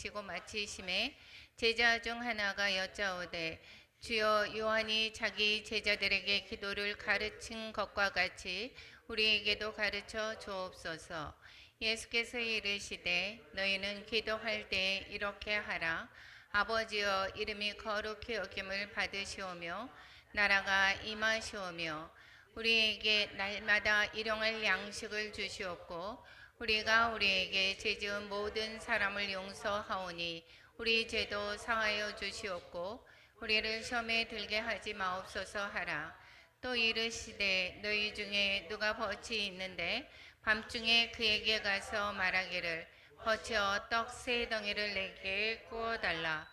드시고 마치심에 제자 중 하나가 여짜오되 주여 요한이 자기 제자들에게 기도를 가르친 것과 같이 우리에게도 가르쳐 주옵소서. 예수께서 이르시되 너희는 기도할 때 이렇게 하라. 아버지여 이름이 거룩히 여김을 받으시오며 나라가 임하시오며 우리에게 날마다 일용할 양식을 주시옵고 우리가 우리에게 죄 지은 모든 사람을 용서하오니 우리 죄도 사하여 주시옵고 우리를 시험에 들게 하지 마옵소서 하라. 또 이르시되 너희 중에 누가 벗이 있는데 밤중에 그에게 가서 말하기를 벗어 떡 세 덩이를 내게 구워달라.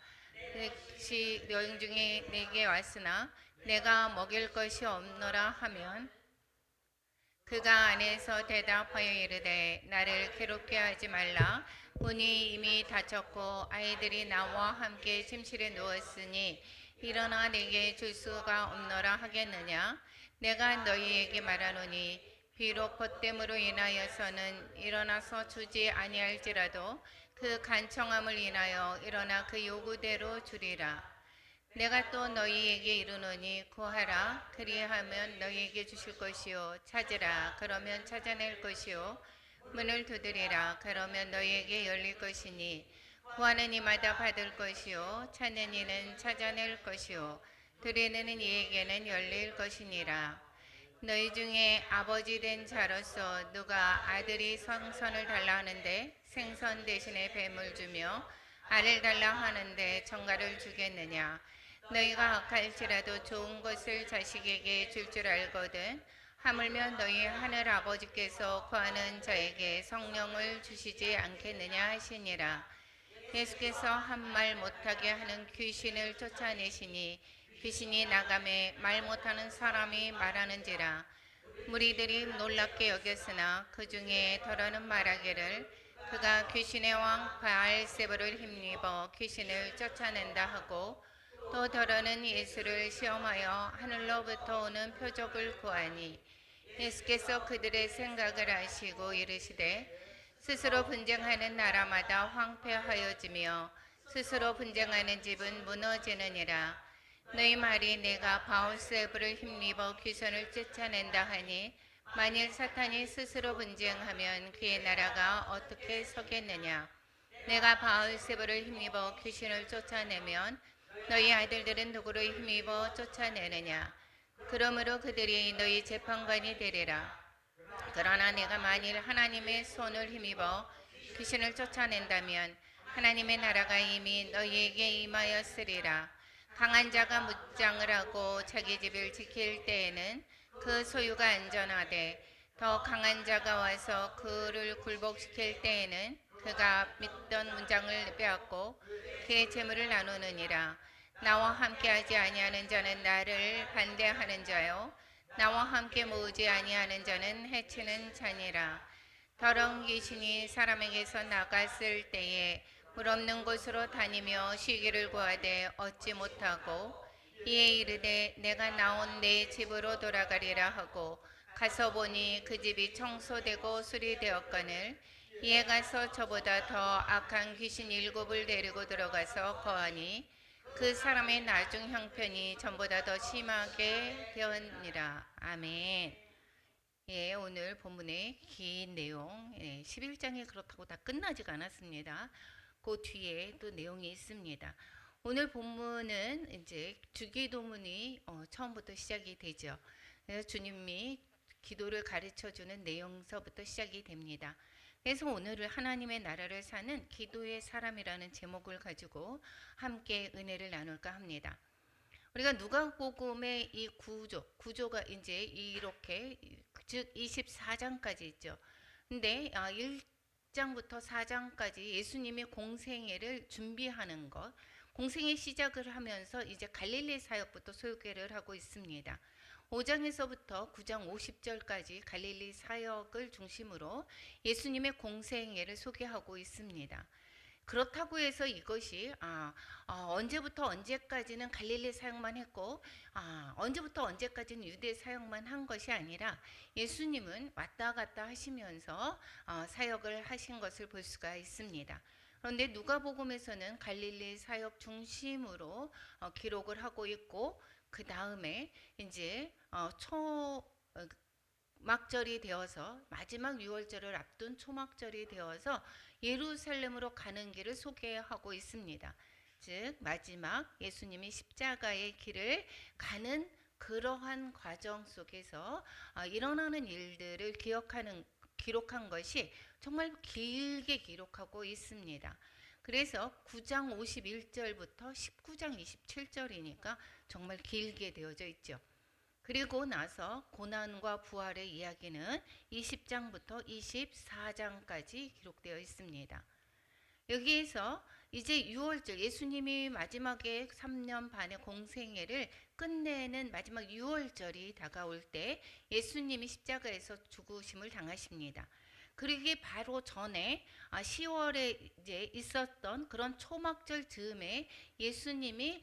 혹시 너희 중에 내게 왔으나 내가 먹일 것이 없노라 하면 그가 안에서 대답하여 이르되 나를 괴롭게 하지 말라. 문이 이미 닫혔고 아이들이 나와 함께 침실에 누웠으니 일어나 내게 줄 수가 없노라 하겠느냐. 내가 너희에게 말하노니 비록 벗됨으로 인하여서는 일어나서 주지 아니할지라도 그 간청함을 인하여 일어나 그 요구대로 주리라. 내가 또 너희에게 이르노니 구하라 그리하면 너희에게 주실 것이요 찾으라 그러면 찾아낼 것이요 문을 두드리라 그러면 너희에게 열릴 것이니 구하는 이마다 받을 것이요 찾는 이는 찾아낼 것이요 들이는 이에게는 열릴 것이니라. 너희 중에 아버지 된 자로서 누가 아들이 생선을 달라 하는데 생선 대신에 뱀을 주며 알을 달라 하는데 정갈을 주겠느냐. 너희가 악할지라도 좋은 것을 자식에게 줄 줄 알거든 하물며 너희 하늘 아버지께서 구하는 자에게 성령을 주시지 않겠느냐 하시니라. 예수께서 한 말 못하게 하는 귀신을 쫓아내시니 귀신이 나가매 말 못하는 사람이 말하는지라. 무리들이 놀랍게 여겼으나 그 중에 더러는 말하기를 그가 귀신의 왕 바알세불을 힘입어 귀신을 쫓아낸다 하고 또 더러는 예수를 시험하여 하늘로부터 오는 표적을 구하니 예수께서 그들의 생각을 아시고 이르시되 스스로 분쟁하는 나라마다 황폐하여지며 스스로 분쟁하는 집은 무너지느니라. 너희 말이 내가 바울세불을 힘입어 귀신을 쫓아낸다 하니 만일 사탄이 스스로 분쟁하면 그의 나라가 어떻게 서겠느냐. 내가 바울세불을 힘입어 귀신을 쫓아내면 너희 아들들은 누구로 힘입어 쫓아내느냐. 그러므로 그들이 너희 재판관이 되리라. 그러나 내가 만일 하나님의 손을 힘입어 귀신을 쫓아낸다면 하나님의 나라가 이미 너희에게 임하였으리라. 강한 자가 무장을 하고 자기 집을 지킬 때에는 그 소유가 안전하되 더 강한 자가 와서 그를 굴복시킬 때에는 그가 믿던 문장을 빼앗고 그의 재물을 나누느니라. 나와 함께하지 아니하는 자는 나를 반대하는 자요 나와 함께 모으지 아니하는 자는 해치는 자니라. 더러운 귀신이 사람에게서 나갔을 때에 물 없는 곳으로 다니며 쉬기를 구하되 얻지 못하고 이에 이르되 내가 나온 내 집으로 돌아가리라 하고 가서 보니 그 집이 청소되고 수리되었거늘 이에 가서 저보다 더 악한 귀신 7을 데리고 들어가서 거하니 그 사람의 나중 형편이 전보다 더 심하게 되었니라. 아멘. 예, 오늘 본문의 긴 내용 11장이 그렇다고 다 끝나지가 않았습니다. 그 뒤에 또 내용이 있습니다. 오늘 본문은 이제 주기도문이 처음부터 시작이 되죠. 그래서 주님이 기도를 가르쳐주는 내용서부터 시작이 됩니다. 그래서 오늘은 하나님의 나라를 사는 기도의 사람이라는 제목을 가지고 함께 은혜를 나눌까 합니다. 우리가 누가복음의 이 구조가 이제 이렇게 즉 24장까지 있죠. 근데 1장부터 4장까지 예수님의 공생애를 준비하는 것, 공생애 시작을 하면서 이제 갈릴리 사역부터 소개를 하고 있습니다. 5장에서부터 9장 50절까지 갈릴리 사역을 중심으로 예수님의 공생애를 소개하고 있습니다. 그렇다고 해서 이것이 언제부터 언제까지는 갈릴리 사역만 했고 언제부터 언제까지는 유대 사역만 한 것이 아니라 예수님은 왔다 갔다 하시면서 사역을 하신 것을 볼 수가 있습니다. 그런데 누가복음에서는 갈릴리 사역 중심으로 기록을 하고 있고, 그 다음에 이제 초막절이 되어서, 마지막 유월절을 앞둔 초막절이 되어서 예루살렘으로 가는 길을 소개하고 있습니다. 즉 마지막 예수님이 십자가의 길을 가는 그러한 과정 속에서 일어나는 일들을 기록한 것이 정말 길게 기록하고 있습니다. 그래서 9장 51절부터 19장 27절이니까 정말 길게 되어져 있죠. 그리고 나서 고난과 부활의 이야기는 20장부터 24장까지 기록되어 있습니다. 여기에서 이제 6월절, 예수님이 마지막에 3년 반의 공생애를 끝내는 마지막 6월절이 다가올 때 예수님이 십자가에서 죽으심을 당하십니다. 그러기 바로 전에 10월에 이제 있었던 그런 초막절 즈음에 예수님이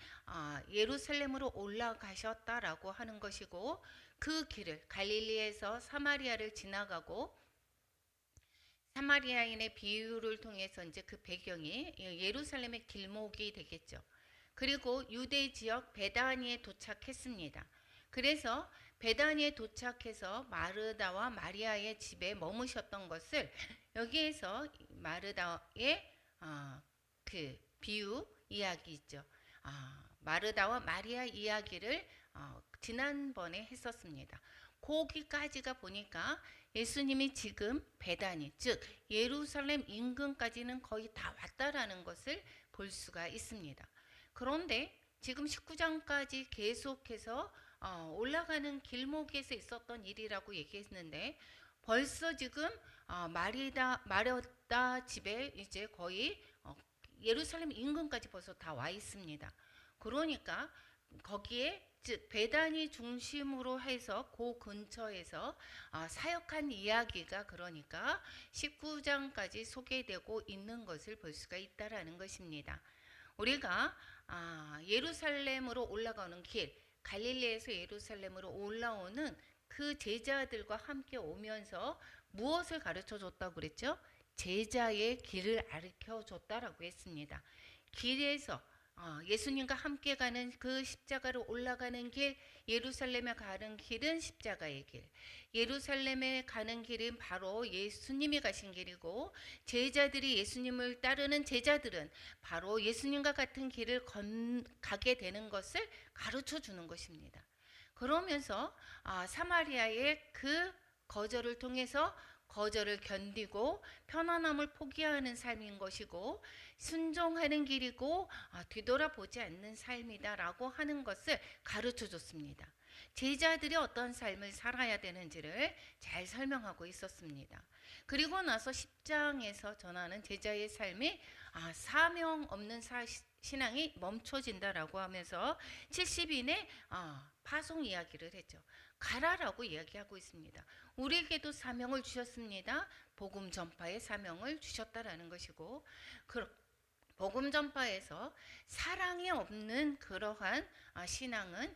예루살렘으로 올라가셨다라고 하는 것이고, 그 길을 갈릴리에서 사마리아를 지나가고, 사마리아인의 비유를 통해서 이제 그 배경이 예루살렘의 길목이 되겠죠. 그리고 유대 지역 베다니에 도착했습니다. 그래서 베다니에 도착해서 마르다와 마리아의 집에 머무셨던 것을, 여기에서 마르다의 그 비유 이야기 있죠. 마르다와 마리아 이야기를 지난번에 했었습니다. 거기까지가 보니까 예수님이 지금 베다니, 즉 예루살렘 인근까지는 거의 다 왔다라는 것을 볼 수가 있습니다. 그런데 지금 19장까지 계속해서 올라가는 길목에서 있었던 일이라고 얘기했는데, 벌써 지금 마르다 집에 이제 거의 예루살렘 인근까지 벌써 다 와 있습니다. 그러니까 거기에, 즉 베다니 중심으로 해서 그 근처에서 사역한 이야기가, 그러니까 19장까지 소개되고 있는 것을 볼 수가 있다라는 것입니다. 우리가 예루살렘으로 올라가는 길, 갈릴리에서 예루살렘으로 올라오는 그 제자들과 함께 오면서 무엇을 가르쳐 줬다고 그랬죠? 제자의 길을 가르쳐 줬다라고 했습니다. 길에서 예수님과 함께 가는 그 십자가로 올라가는 길, 예루살렘에 가는 길은 십자가의 길, 예루살렘에 가는 길은 바로 예수님이 가신 길이고, 제자들이 예수님을 따르는 제자들은 바로 예수님과 같은 길을 가게 되는 것을 가르쳐 주는 것입니다. 그러면서 사마리아의 그 거절을 통해서 거절을 견디고 편안함을 포기하는 삶인 것이고, 순종하는 길이고 뒤돌아보지 않는 삶이다라고 하는 것을 가르쳐 줬습니다. 제자들이 어떤 삶을 살아야 되는지를 잘 설명하고 있었습니다. 그리고 나서 10장에서 전하는 제자의 삶이 사명 없는 신앙이 멈춰진다라고 하면서 70인의 파송 이야기를 했죠. 가라라고 이야기하고 있습니다. 우리에게도 사명을 주셨습니다. 복음 전파의 사명을 주셨다라는 것이고, 복음 전파에서 사랑이 없는 그러한 신앙은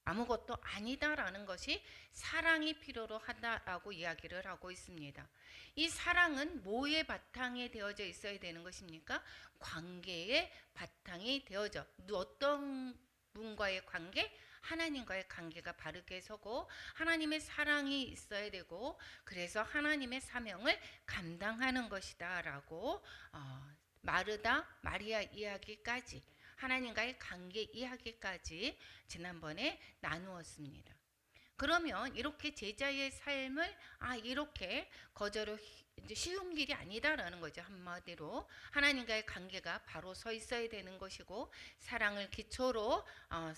아무것도 아니다라는 것이, 사랑이 필요로 하다라고 이야기를 하고 있습니다. 이 사랑은 뭐의 바탕에 되어져 있어야 되는 것입니까? 관계의 바탕이 되어져, 어떤 분과의 관계? 하나님과의 관계가 바르게 서고 하나님의 사랑이 있어야 되고, 그래서 하나님의 사명을 감당하는 것이다 라고 마르다 마리아 이야기까지, 하나님과의 관계 이야기까지 지난번에 나누었습니다. 그러면 이렇게 제자의 삶을 이렇게 거절을 이제 쉬운 길이 아니다라는 거죠. 한마디로 하나님과의 관계가 바로 서 있어야 되는 것이고, 사랑을 기초로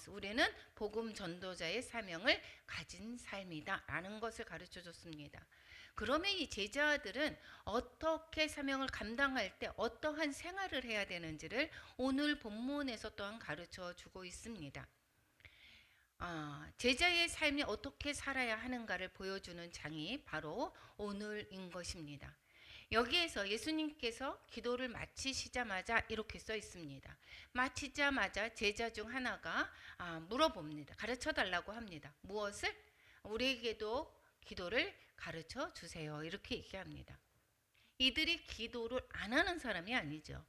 우리는 복음 전도자의 사명을 가진 삶이다라는 것을 가르쳐 줬습니다. 그러면 이 제자들은 어떻게 사명을 감당할 때 어떠한 생활을 해야 되는지를 오늘 본문에서 또한 가르쳐 주고 있습니다. 제자의 삶이 어떻게 살아야 하는가를 보여주는 장이 바로 오늘인 것입니다. 여기에서 예수님께서 기도를 마치시자마자 이렇게 써 있습니다. 마치자마자 제자 중 하나가 물어봅니다. 가르쳐 달라고 합니다. 무엇을? 우리에게도 기도를 가르쳐 주세요. 이렇게 얘기합니다. 이들이 기도를 안 하는 사람이 아니죠.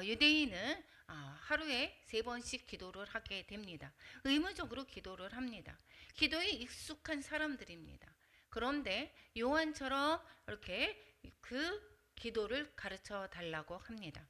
유대인은 하루에 3번씩 기도를 하게 됩니다. 의무적으로 기도를 합니다. 기도에 익숙한 사람들입니다. 그런데 요한처럼 이렇게 그 기도를 가르쳐 달라고 합니다.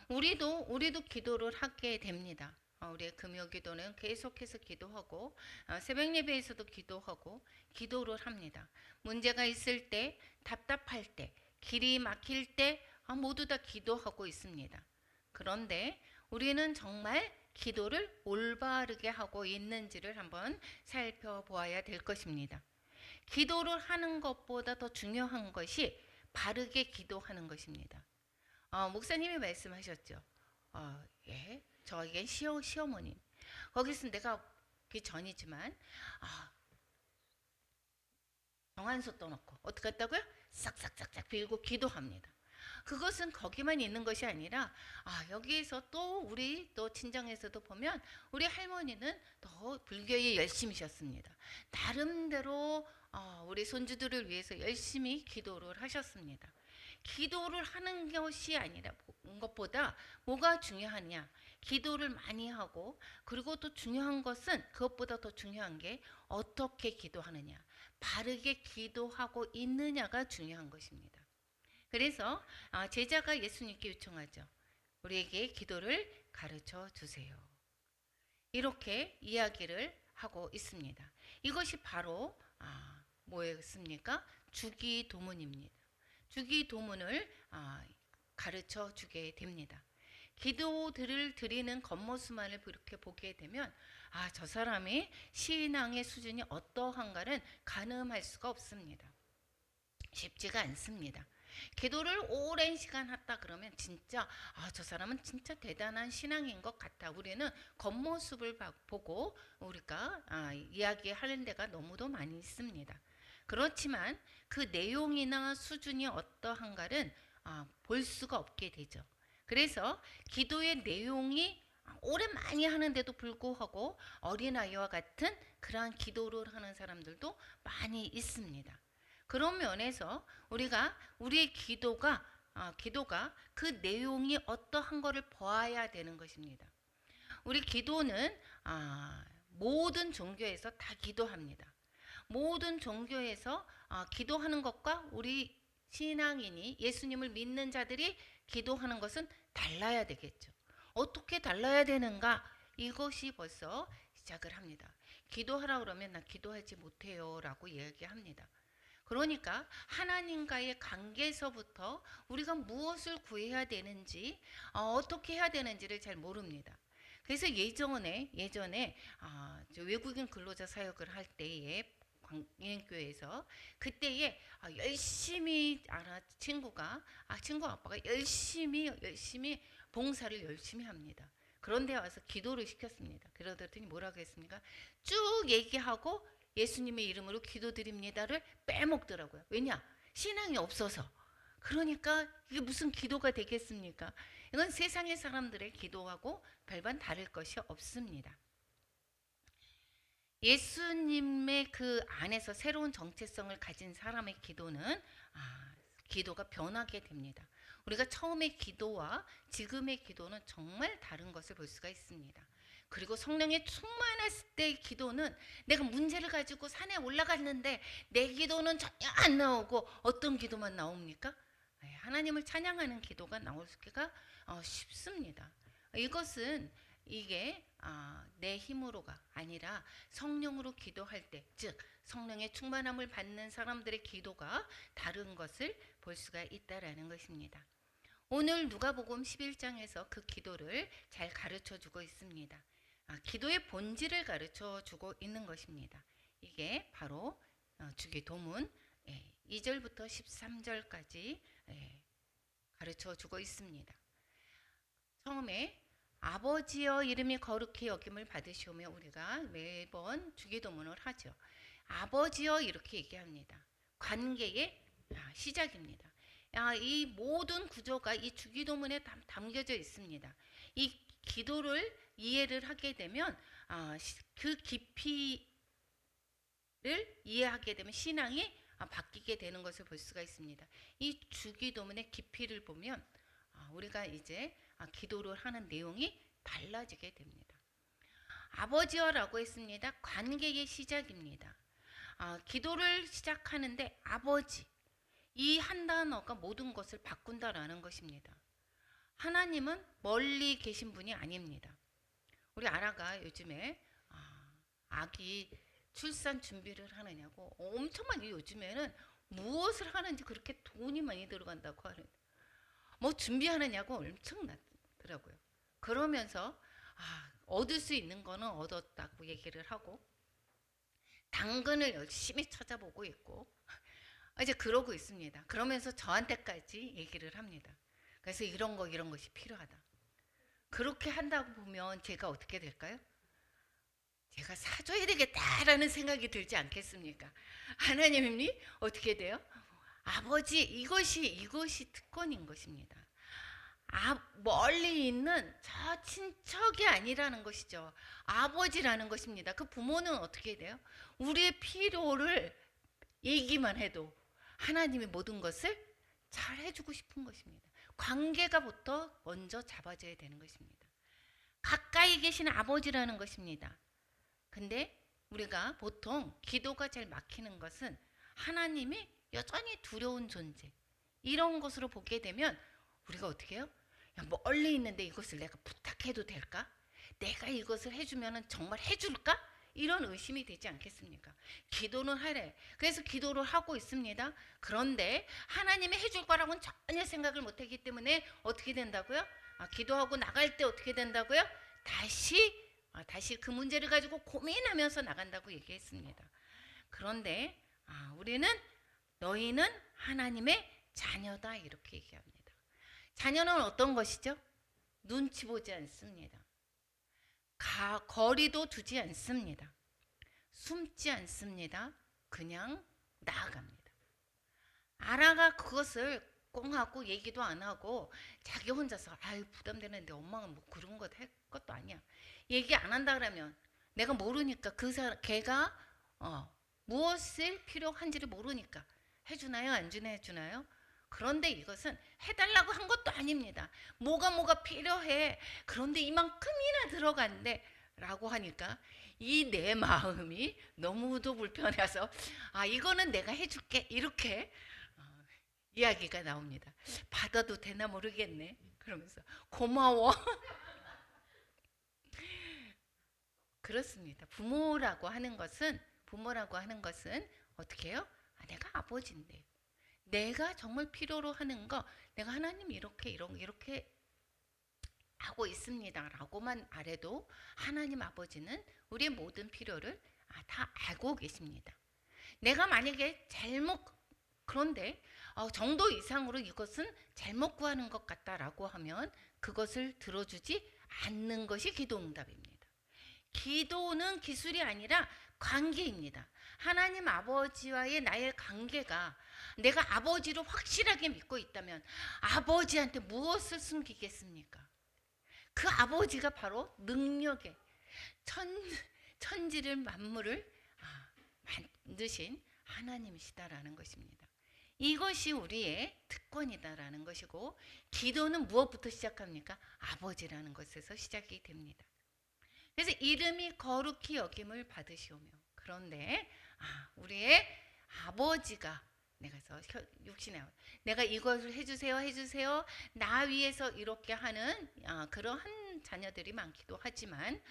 우리도 기도를 하게 됩니다. 우리의 금요 기도는 계속해서 기도하고 새벽 예배에서도 기도하고 기도를 합니다. 문제가 있을 때, 답답할 때, 길이 막힐 때 모두 다 기도하고 있습니다. 그런데 우리는 정말 기도를 올바르게 하고 있는지를 한번 살펴보아야 될 것입니다. 기도를 하는 것보다 더 중요한 것이 바르게 기도하는 것입니다. 목사님이 말씀하셨죠. 예, 저에게 시어머님. 거기서 내가 그 전이지만 정한수 떠놓고 어떻게 했다고요? 싹싹싹싹 빌고 기도합니다. 그것은 거기만 있는 것이 아니라 여기에서 또 우리 또 친정에서도 보면 우리 할머니는 더 불교에 열심히셨습니다. 나름대로 우리 손주들을 위해서 열심히 기도를 하셨습니다. 기도를 하는 것이 아니라 것보다 뭐가 중요하냐? 기도를 많이 하고 그리고 또 중요한 것은 그것보다 더 중요한 게 어떻게 기도하느냐? 바르게 기도하고 있느냐가 중요한 것입니다. 그래서 제자가 예수님께 요청하죠. 우리에게 기도를 가르쳐 주세요. 이렇게 이야기를 하고 있습니다. 이것이 바로 뭐였습니까? 주기도문입니다. 주기도문을 가르쳐 주게 됩니다. 기도들을 드리는 겉모습만을 이렇게 보게 되면 저 사람의 신앙의 수준이 어떠한가를 가늠할 수가 없습니다. 쉽지가 않습니다. 기도를 오랜 시간 했다 그러면 진짜 저 사람은 진짜 대단한 신앙인 것 같아. 우리는 겉모습을 보고 우리가 이야기하는 데가 너무도 많이 있습니다. 그렇지만 그 내용이나 수준이 어떠한가를 볼 수가 없게 되죠. 그래서 기도의 내용이 오래 많이 하는데도 불구하고 어린아이와 같은 그러한 기도를 하는 사람들도 많이 있습니다. 그런 면에서 우리의 기도가 그 내용이 어떠한 것을 보아야 되는 것입니다. 우리 기도는 모든 종교에서 다 기도합니다. 모든 종교에서 기도하는 것과 우리 신앙인이 예수님을 믿는 자들이 기도하는 것은 달라야 되겠죠. 어떻게 달라야 되는가? 이것이 벌써 시작을 합니다. 기도하라 그러면 나 기도하지 못해요 라고 이야기합니다. 그러니까 하나님과의 관계에서부터 우리가 무엇을 구해야 되는지 어떻게 해야 되는지를 잘 모릅니다. 그래서 예전에 외국인 근로자 사역을 할 때에 광인교회에서 그때에 열심히 친구 아빠가 열심히 봉사를 열심히 합니다. 그런데 와서 기도를 시켰습니다. 그러더니 뭐라고 했습니까? 쭉 얘기하고 예수님의 이름으로 기도드립니다를 빼먹더라고요. 왜냐? 신앙이 없어서. 그러니까 이게 무슨 기도가 되겠습니까? 이건 세상의 사람들의 기도하고 별반 다를 것이 없습니다. 예수님의 그 안에서 새로운 정체성을 가진 사람의 기도는 기도가 변하게 됩니다. 우리가 처음의 기도와 지금의 기도는 정말 다른 것을 볼 수가 있습니다. 그리고 성령에 충만했을 때의 기도는 내가 문제를 가지고 산에 올라갔는데 내 기도는 전혀 안 나오고 어떤 기도만 나옵니까? 하나님을 찬양하는 기도가 나올 수가 쉽습니다. 이게 내 힘으로가 아니라 성령으로 기도할 때, 즉 성령의 충만함을 받는 사람들의 기도가 다른 것을 볼 수가 있다라는 것입니다. 오늘 누가복음 11장에서 그 기도를 잘 가르쳐 주고 있습니다. 기도의 본질을 가르쳐 주고 있는 것입니다. 이게 바로 주기도문 2절부터 13절까지 가르쳐 주고 있습니다. 처음에 아버지여 이름이 거룩히 여김을 받으시오며 우리가 매번 주기도문을 하죠. 아버지여 이렇게 얘기합니다. 관계의 시작입니다. 이 모든 구조가 이 주기도문에 담겨져 있습니다. 이 기도를 이해를 하게 되면 그 깊이를 이해하게 되면 신앙이 바뀌게 되는 것을 볼 수가 있습니다. 이 주기도문의 깊이를 보면 우리가 이제 기도를 하는 내용이 달라지게 됩니다. 아버지여라고 했습니다. 관계의 시작입니다. 기도를 시작하는데 아버지, 이 한 단어가 모든 것을 바꾼다라는 것입니다. 하나님은 멀리 계신 분이 아닙니다. 우리 아라가 요즘에 아기 출산 준비를 하느냐고 엄청 많이, 요즘에는 무엇을 하는지 그렇게 돈이 많이 들어간다고 하는, 뭐 준비하느냐고 엄청 나더라고요. 그러면서 얻을 수 있는 거는 얻었다고 얘기를 하고 당근을 열심히 찾아보고 있고 이제 그러고 있습니다. 그러면서 저한테까지 얘기를 합니다. 그래서 이런 것이 필요하다. 그렇게 한다고 보면 제가 어떻게 될까요? 제가 사줘야 되겠다라는 생각이 들지 않겠습니까? 하나님이 어떻게 돼요? 아버지, 이것이 특권인 것입니다. 멀리 있는 저 친척이 아니라는 것이죠. 아버지라는 것입니다. 그 부모는 어떻게 돼요? 우리의 필요를 얘기만 해도 하나님이 모든 것을 잘 해주고 싶은 것입니다. 관계가부터 먼저 잡아줘야 되는 것입니다. 가까이 계신 아버지라는 것입니다. 근데 우리가 보통 기도가 잘 막히는 것은 하나님이 여전히 두려운 존재, 이런 것으로 보게 되면 우리가 어떻게 해요? 야, 멀리 있는데 이것을 내가 부탁해도 될까? 내가 이것을 해주면 정말 해줄까? 이런 의심이 되지 않겠습니까? 기도는 하래. 그래서 기도를 하고 있습니다. 그런데 하나님이 해줄 거라고는 전혀 생각을 못하기 때문에 어떻게 된다고요? 기도하고 나갈 때 어떻게 된다고요? 다시 그 문제를 가지고 고민하면서 나간다고 얘기했습니다. 그런데 우리는 너희는 하나님의 자녀다, 이렇게 얘기합니다. 자녀는 어떤 것이죠? 눈치 보지 않습니다. 거리도 두지 않습니다. 숨지 않습니다. 그냥 나아갑니다. 아라가 그것을 꽁하고 얘기도 안 하고 자기 혼자서 부담되는데 엄마가 뭐 그런 것 할 것도 아니야. 얘기 안 한다 그러면 내가 모르니까 걔가 무엇을 필요한지를 모르니까 해주나요? 안 해주나요? 그런데 이것은 해달라고 한 것도 아닙니다. 뭐가 필요해. 그런데 이만큼이나 들어간대 라고 하니까 이 내 마음이 너무도 불편해서 이거는 내가 해줄게, 이렇게 이야기가 나옵니다. 받아도 되나 모르겠네. 그러면서 고마워. 그렇습니다. 부모라고 하는 것은 어떻게 해요? 내가 아버지인데 내가 정말 필요로 하는 거, 내가 하나님 이렇게 하고 있습니다 라고만 말해도 하나님 아버지는 우리의 모든 필요를 다 알고 계십니다. 내가 만약에 그런데 정도 이상으로 이것은 잘못 구하는 것 같다라고 하면 그것을 들어주지 않는 것이 기도응답입니다. 기도는 기술이 아니라 관계입니다. 하나님 아버지와의 나의 관계가, 내가 아버지를 확실하게 믿고 있다면 아버지한테 무엇을 숨기겠습니까? 그 아버지가 바로 능력의 천지를 만물을 만드신 하나님이시다라는 것입니다. 이것이 우리의 특권이다라는 것이고, 기도는 무엇부터 시작합니까? 아버지라는 것에서 시작이 됩니다. 그래서 이름이 거룩히 여김을 받으시오며, 그런데 우리의 아버지가 내가 이것을 해주세요 나 위해서 이렇게 하는 그러한 자녀들이 많기도 하지만,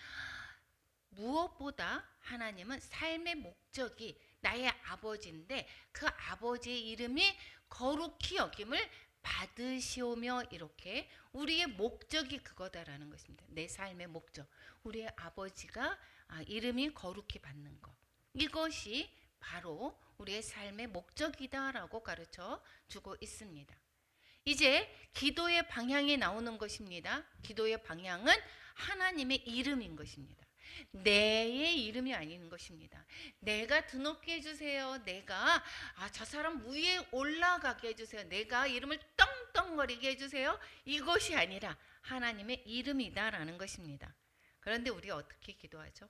무엇보다 하나님은 삶의 목적이 나의 아버지인데 그 아버지의 이름이 거룩히 여김을 받으시오며, 이렇게 우리의 목적이 그거다라는 것입니다. 내 삶의 목적, 우리의 아버지가 이름이 거룩히 받는 것, 이것이 바로 우리의 삶의 목적이다라고 가르쳐 주고 있습니다. 이제 기도의 방향이 나오는 것입니다. 기도의 방향은 하나님의 이름인 것입니다. 내의 이름이 아닌 것입니다. 내가 드높게 해주세요. 내가 저 사람 위에 올라가게 해주세요. 내가 이름을 떵떵거리게 해주세요. 이것이 아니라 하나님의 이름이다라는 것입니다. 그런데 우리가 어떻게 기도하죠?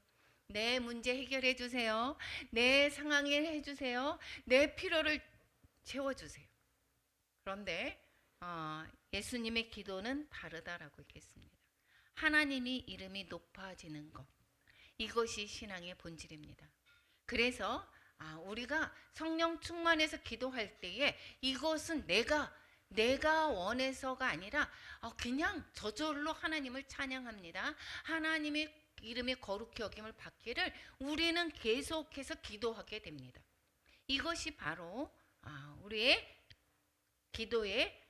내 문제 해결해 주세요. 내 상황을 해주세요. 내 필요를 채워주세요. 그런데 예수님의 기도는 다르다라고 했습니다. 하나님이 이름이 높아지는 것. 이것이 신앙의 본질입니다. 그래서 우리가 성령 충만해서 기도할 때에 이것은 내가 원해서가 아니라 그냥 저절로 하나님을 찬양합니다. 하나님의 이름이 거룩히 여김을 받기를 우리는 계속해서 기도하게 됩니다. 이것이 바로 우리의 기도에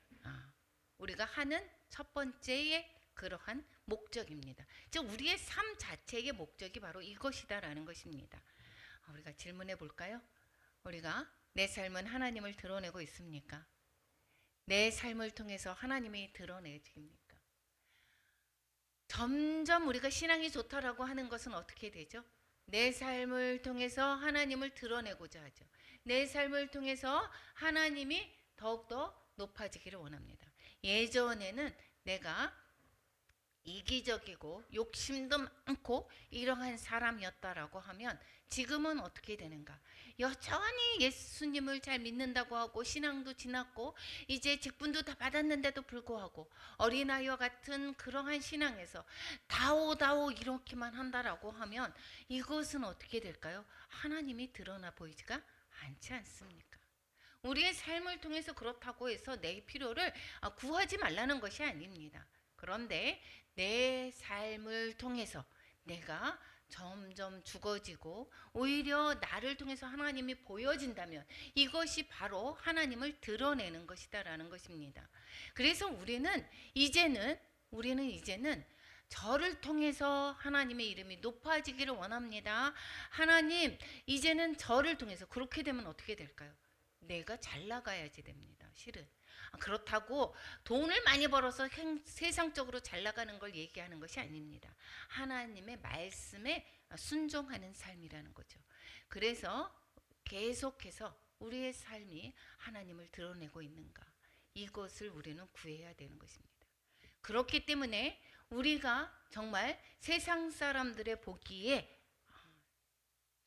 우리가 하는 첫 번째의 그러한 목적입니다. 즉 우리의 삶 자체의 목적이 바로 이것이다라는 것입니다. 우리가 질문해 볼까요? 우리가 내 삶은 하나님을 드러내고 있습니까? 내 삶을 통해서 하나님이 드러내집니까? 점점 우리가 신앙이 좋다라고 하는 것은 어떻게 되죠? 내 삶을 통해서 하나님을 드러내고자 하죠. 내 삶을 통해서 하나님이 더욱더 높아지기를 원합니다. 예전에는 내가 이기적이고 욕심도 많고 이러한 사람이었다라고 하면 지금은 어떻게 되는가? 여전히 예수님을 잘 믿는다고 하고 신앙도 지났고 이제 직분도 다 받았는데도 불구하고 어린아이와 같은 그러한 신앙에서 다오다오 이렇게만 한다라고 하면 이것은 어떻게 될까요? 하나님이 드러나 보이지가 않지 않습니까? 우리의 삶을 통해서 그렇다고 해서 내 필요를 구하지 말라는 것이 아닙니다. 그런데 내 삶을 통해서 내가 점점 죽어지고 오히려 나를 통해서 하나님이 보여진다면 이것이 바로 하나님을 드러내는 것이다라는 것입니다. 그래서 우리는 이제는 저를 통해서 하나님의 이름이 높아지기를 원합니다. 하나님, 이제는 저를 통해서 그렇게 되면 어떻게 될까요? 내가 잘 나가야지 됩니다. 실은. 그렇다고 돈을 많이 벌어서 세상적으로 잘 나가는 걸 얘기하는 것이 아닙니다. 하나님의 말씀에 순종하는 삶이라는 거죠. 그래서 계속해서 우리의 삶이 하나님을 드러내고 있는가, 이것을 우리는 구해야 되는 것입니다. 그렇기 때문에 우리가 정말 세상 사람들의 보기에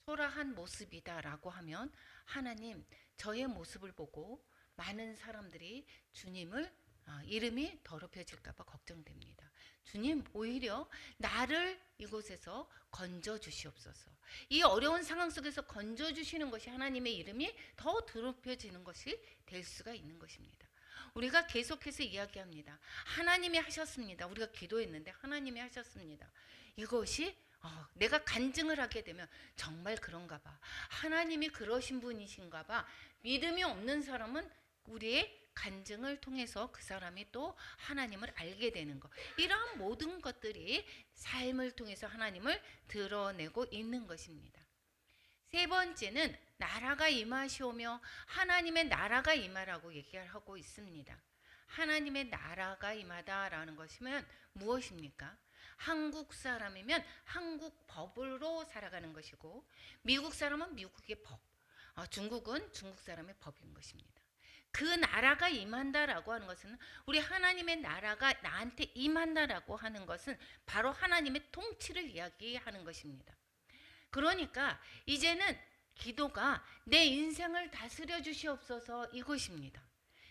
초라한 모습이다라고 하면 하나님, 저의 모습을 보고 많은 사람들이 주님을 이름이 더럽혀질까 봐 걱정됩니다. 주님, 오히려 나를 이곳에서 건져 주시옵소서. 이 어려운 상황 속에서 건져 주시는 것이 하나님의 이름이 더 더럽혀지는 것이 될 수가 있는 것입니다. 우리가 계속해서 이야기합니다. 하나님이 하셨습니다. 우리가 기도했는데 하나님이 하셨습니다. 이것이 내가 간증을 하게 되면 정말 그런가 봐. 하나님이 그러신 분이신가 봐. 믿음이 없는 사람은 우리의 간증을 통해서 그 사람이 또 하나님을 알게 되는 것. 이러한 모든 것들이 삶을 통해서 하나님을 드러내고 있는 것입니다. 세 번째는 나라가 임하시오며 하나님의 나라가 임하라고 얘기하고 있습니다. 하나님의 나라가 임하다라는 것이면 무엇입니까? 한국 사람이면 한국 법으로 살아가는 것이고 미국 사람은 미국의 법, 중국은 중국 사람의 법인 것입니다. 그 나라가 임한다라고 하는 것은 우리 하나님의 나라가 나한테 임한다라고 하는 것은 바로 하나님의 통치를 이야기하는 것입니다. 그러니까 이제는 기도가 내 인생을 다스려 주시옵소서 이것입니다.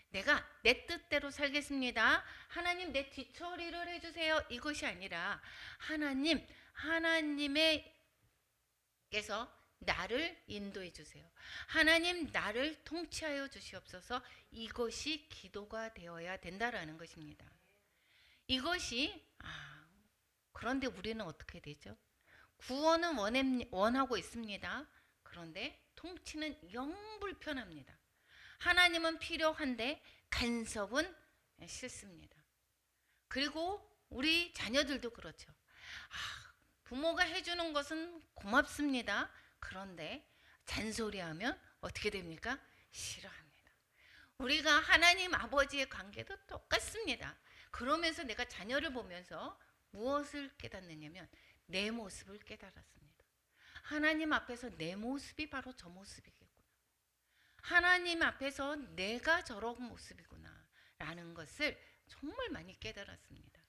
내가 내 뜻대로 살겠습니다. 하나님 내 뒤처리를 해주세요. 이것이 아니라 하나님께서 나를 인도해 주세요. 하나님 나를 통치하여 주시옵소서. 이것이 기도가 되어야 된다라는 것입니다. 이것이 그런데 우리는 어떻게 되죠? 구원은 원하고 있습니다. 그런데 통치는 영 불편합니다. 하나님은 필요한데 간섭은 싫습니다. 그리고 우리 자녀들도 그렇죠. 부모가 해주는 것은 고맙습니다. 그런데 잔소리하면 어떻게 됩니까? 싫어합니다. 우리가 하나님 아버지의 관계도 똑같습니다. 그러면서 내가 자녀를 보면서 무엇을 깨닫느냐면 내 모습을 깨달았습니다. 하나님 앞에서 내 모습이 바로 저 모습이겠구나. 하나님 앞에서 내가 저런 모습이구나 라는 것을 정말 많이 깨달았습니다.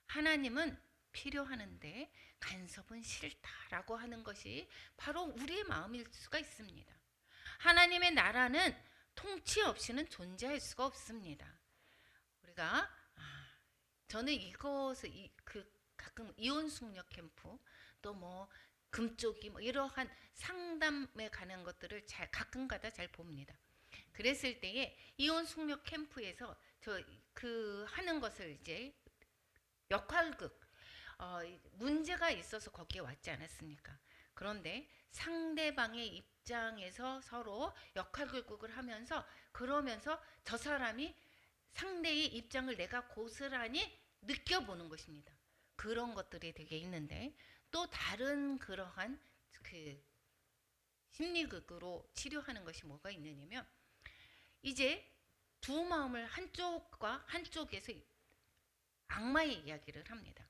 하나님은 필요하는데 간섭은 싫다라고 하는 것이 바로 우리의 마음일 수가 있습니다. 하나님의 나라는 통치 없이는 존재할 수가 없습니다. 우리가 저는 이것을 가끔 이혼 숙녀 캠프 또 뭐 금쪽이 뭐 이러한 상담에 관한 것들을 가끔가다 잘 봅니다. 그랬을 때에 이혼 숙녀 캠프에서 저 하는 것을 이제 역할극 문제가 있어서 거기에 왔지 않았습니까? 그런데 상대방의 입장에서 서로 역할극을 하면서 그러면서 저 사람이 상대의 입장을 내가 고스란히 느껴보는 것입니다. 그런 것들이 되게 있는데 또 다른 그러한 심리극으로 치료하는 것이 뭐가 있느냐면 이제 두 마음을 한쪽과 한쪽에서 악마의 이야기를 합니다.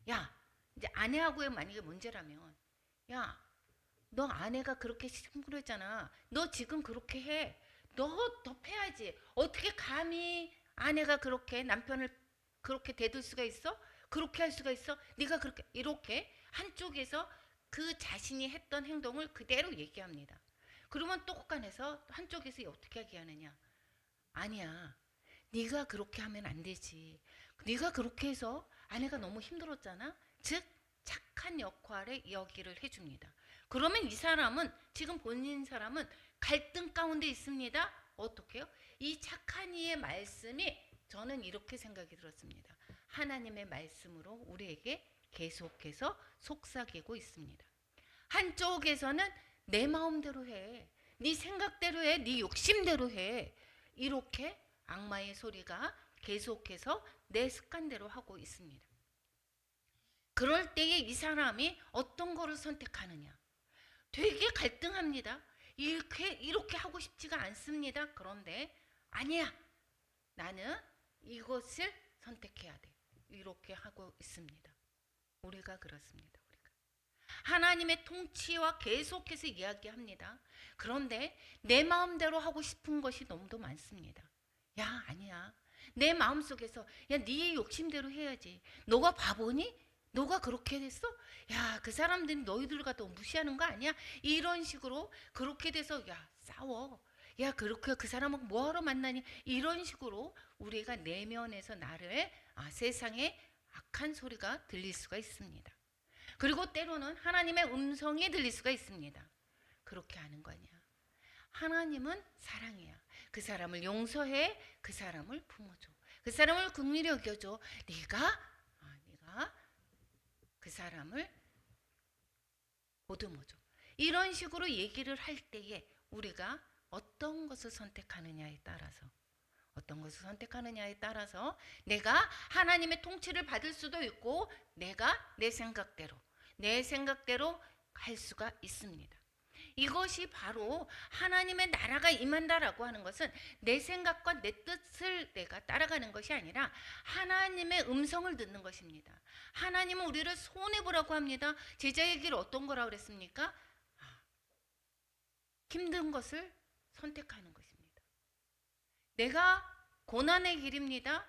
야, 이제 아내하고의 만약에 문제라면 야, 너 아내가 그렇게 심부름했잖아. 너 지금 그렇게 해. 너 더 패야지. 어떻게 감히 아내가 그렇게 남편을 그렇게 대들 수가 있어? 그렇게 할 수가 있어? 네가 그렇게 이렇게 한쪽에서 그 자신이 했던 행동을 그대로 얘기합니다. 그러면 또 혹간해서 한쪽에서 어떻게 얘기하느냐? 아니야. 네가 그렇게 하면 안 되지. 네가 그렇게 해서 아내가 너무 힘들었잖아. 즉 착한 역할에 여기를 해줍니다. 그러면 이 사람은 지금 본인 사람은 갈등 가운데 있습니다. 어떻게요? 이 착한 이의 말씀이 저는 이렇게 생각이 들었습니다. 하나님의 말씀으로 우리에게 계속해서 속삭이고 있습니다. 한쪽에서는 내 마음대로 해. 네 생각대로 해. 네 욕심대로 해. 이렇게 악마의 소리가 계속해서 내 습관대로 하고 있습니다. 그럴 때에 이 사람이 어떤 거를 선택하느냐? 되게 갈등합니다. 이렇게 하고 싶지가 않습니다. 그런데 아니야. 나는 이것을 선택해야 돼. 이렇게 하고 있습니다. 우리가 그렇습니다. 하나님의 통치와 계속해서 이야기합니다. 그런데 내 마음대로 하고 싶은 것이 너무도 많습니다. 야, 아니야. 내 마음속에서 야, 네 욕심대로 해야지. 너가 바보니? 너가 그렇게 됐어? 야, 그 사람들이 너희들과 또 무시하는 거 아니야? 이런 식으로 그렇게 돼서 야, 싸워. 야, 그렇게 그 사람은 뭐하러 만나니? 이런 식으로 우리가 내면에서 나를 세상에 악한 소리가 들릴 수가 있습니다. 그리고 때로는 하나님의 음성이 들릴 수가 있습니다. 그렇게 하는 거냐? 하나님은 사랑이야. 그 사람을 용서해. 그 사람을 품어줘. 그 사람을 긍휼히 여겨줘. 네가 그 사람을 보듬어줘. 이런 식으로 얘기를 할 때에 우리가 어떤 것을 선택하느냐에 따라서 내가 하나님의 통치를 받을 수도 있고 내가 내 생각대로 할 수가 있습니다. 이것이 바로 하나님의 나라가 임한다라고 하는 것은 내 생각과 내 뜻을 내가 따라가는 것이 아니라 하나님의 음성을 듣는 것입니다. 하나님은 우리를 손해보라고 합니다. 제자의 길 어떤 거라고 그랬습니까? 힘든 것을 선택하는 것입니다. 내가 고난의 길입니다.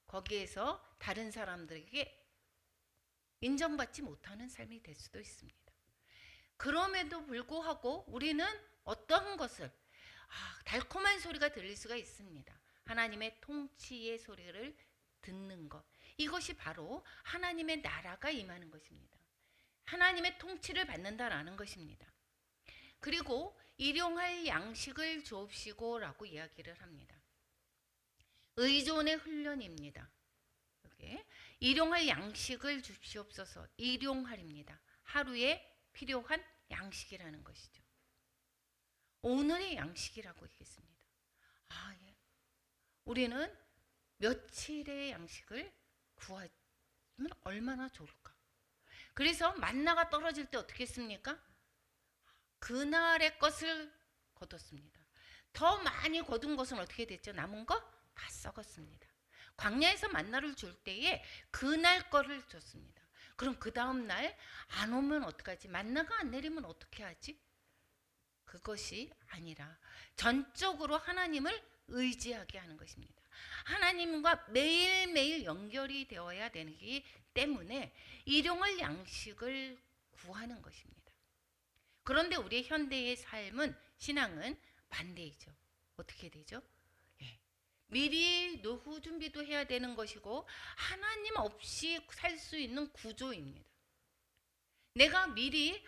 거기에서 다른 사람들에게 인정받지 못하는 삶이 될 수도 있습니다. 그럼에도 불구하고 우리는 어떠한 것을 달콤한 소리가 들릴 수가 있습니다. 하나님의 통치의 소리를 듣는 것. 이것이 바로 하나님의 나라가 임하는 것입니다. 하나님의 통치를 받는다라는 것입니다. 그리고 일용할 양식을 주옵시고라고 이야기를 합니다. 의존의 훈련입니다. 여기 일용할 양식을 주시옵소서. 일용할입니다. 하루에 필요한 양식이라는 것이죠. 오늘의 양식이라고 했습니다. 예. 우리는 며칠의 양식을 구하면 얼마나 좋을까? 그래서 만나가 떨어질 때 어떻게 했습니까? 그날의 것을 거뒀습니다. 더 많이 거둔 것은 어떻게 됐죠? 남은 거 다 썩었습니다. 광야에서 만나를 줄 때에 그날 거를 줬습니다. 그럼 그 다음 날 안 오면 어떡하지? 만나가 안 내리면 어떻게 하지? 그것이 아니라 전적으로 하나님을 의지하게 하는 것입니다. 하나님과 매일매일 연결이 되어야 되기 때문에 일용할 양식을 구하는 것입니다. 그런데 우리의 현대의 삶은, 신앙은 반대이죠. 어떻게 되죠? 예. 미리 노후 준비도 해야 되는 것이고 하나님 없이 살 수 있는 구조입니다. 내가 미리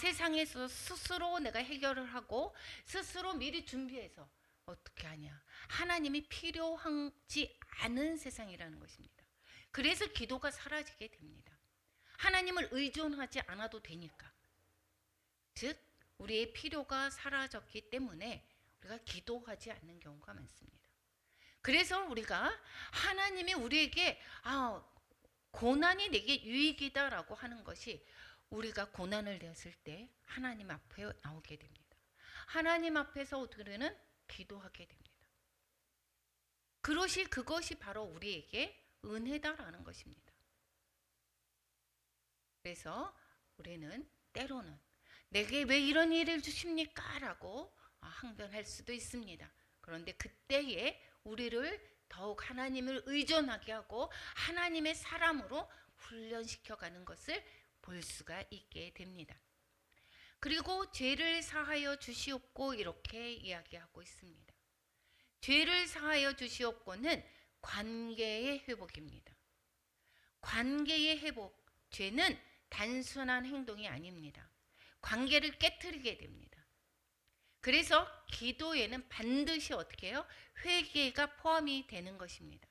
세상에서 스스로 내가 해결을 하고 스스로 미리 준비해서 어떻게 하냐. 하나님이 필요하지 않은 세상이라는 것입니다. 그래서 기도가 사라지게 됩니다. 하나님을 의존하지 않아도 되니까. 즉 우리의 필요가 사라졌기 때문에 우리가 기도하지 않는 경우가 많습니다. 그래서 우리가 하나님이 우리에게 고난이 내게 유익이다라고 하는 것이, 우리가 고난을 내었을 때 하나님 앞에 나오게 됩니다. 하나님 앞에서 우리는 기도하게 됩니다. 그것이 바로 우리에게 은혜다라는 것입니다. 그래서 우리는 때로는 내게 왜 이런 일을 주십니까? 라고 항변할 수도 있습니다. 그런데 그때에 우리를 더욱 하나님을 의존하게 하고 하나님의 사람으로 훈련시켜가는 것을 볼 수가 있게 됩니다. 그리고 죄를 사하여 주시옵고 이렇게 이야기하고 있습니다. 죄를 사하여 주시옵고는 관계의 회복입니다. 관계의 회복, 죄는 단순한 행동이 아닙니다. 관계를 깨트리게 됩니다. 그래서 기도에는 반드시 어떻게 해요? 회개가 포함이 되는 것입니다.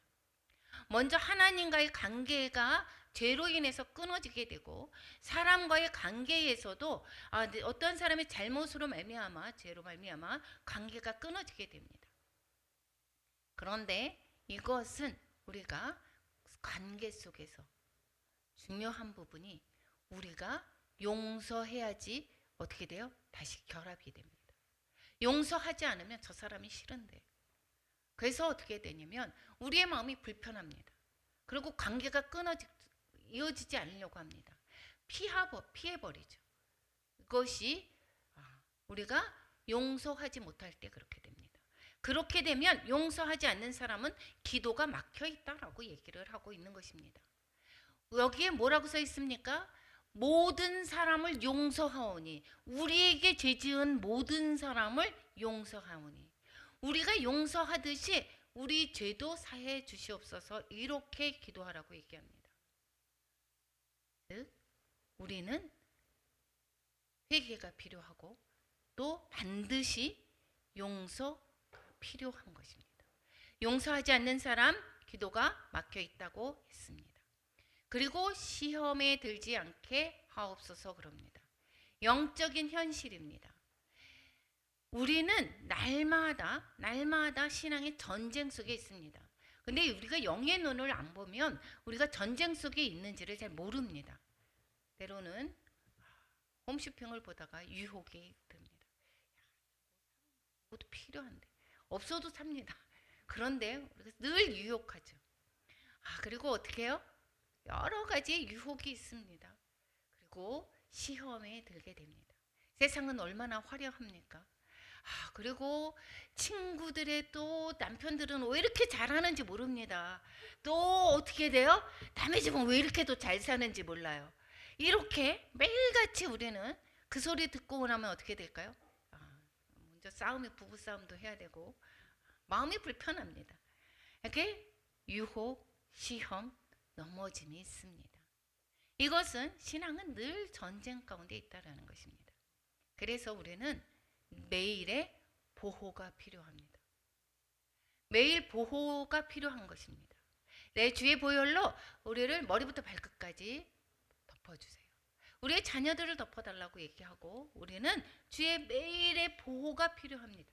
먼저 하나님과의 관계가 죄로 인해서 끊어지게 되고, 사람과의 관계에서도 어떤 사람의 잘못으로 말미암아, 죄로 말미암아 관계가 끊어지게 됩니다. 그런데 이것은 우리가 관계 속에서 중요한 부분이, 우리가 용서해야지 어떻게 돼요? 다시 결합이 됩니다. 용서하지 않으면 저 사람이 싫은데, 그래서 어떻게 되냐면 우리의 마음이 불편합니다. 그리고 관계가 이어지지 않으려고 합니다. 피해버리죠. 이것이 우리가 용서하지 못할 때 그렇게 됩니다. 그렇게 되면 용서하지 않는 사람은 기도가 막혀 있다라고 얘기를 하고 있는 것입니다. 여기에 뭐라고 써 있습니까? 모든 사람을 용서하오니, 우리에게 죄 지은 모든 사람을 용서하오니, 우리가 용서하듯이 우리 죄도 사해 주시옵소서, 이렇게 기도하라고 얘기합니다. 즉 우리는 회개가 필요하고 또 반드시 용서가 필요한 것입니다. 용서하지 않는 사람 기도가 막혀 있다고 했습니다. 그리고 시험에 들지 않게 하옵소서 그럽니다. 영적인 현실입니다. 우리는 날마다 신앙의 전쟁 속에 있습니다. 근데 우리가 영의 눈을 안 보면 우리가 전쟁 속에 있는지를 잘 모릅니다. 때로는 홈쇼핑을 보다가 유혹이 듭니다. 그것도 필요한데 없어도 삽니다. 그런데 우리가 늘 유혹하죠. 그리고 어떻게 해요? 여러 가지 유혹이 있습니다. 그리고 시험에 들게 됩니다. 세상은 얼마나 화려합니까? 그리고 친구들의 또 남편들은 왜 이렇게 잘하는지 모릅니다. 또 어떻게 돼요? 남의 집은 왜 이렇게 또 잘 사는지 몰라요. 이렇게 매일같이 우리는 그 소리 듣고 나면 어떻게 될까요? 먼저 부부싸움도 해야 되고 마음이 불편합니다. 이렇게 유혹, 시험, 넘어짐이 있습니다. 이것은 신앙은 늘 전쟁 가운데 있다는 것입니다. 그래서 우리는 매일의 보호가 필요합니다. 매일 보호가 필요한 것입니다. 내 주의 보혈로 우리를 머리부터 발끝까지 덮어주세요. 우리의 자녀들을 덮어달라고 얘기하고, 우리는 주의 매일의 보호가 필요합니다.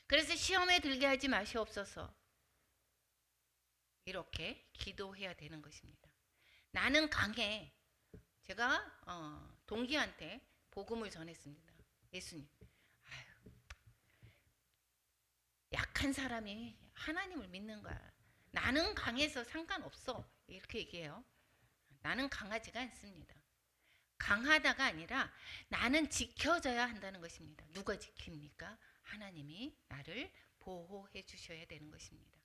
그래서 시험에 들게 하지 마시옵소서, 이렇게 기도해야 되는 것입니다. 나는 강해. 제가 동기한테 복음을 전했습니다. 예수님, 약한 사람이 하나님을 믿는 거야. 나는 강해서 상관없어, 이렇게 얘기해요. 나는 강하지가 않습니다. 강하다가 아니라 나는 지켜져야 한다는 것입니다. 누가 지킵니까? 하나님이 나를 보호해 주셔야 되는 것입니다.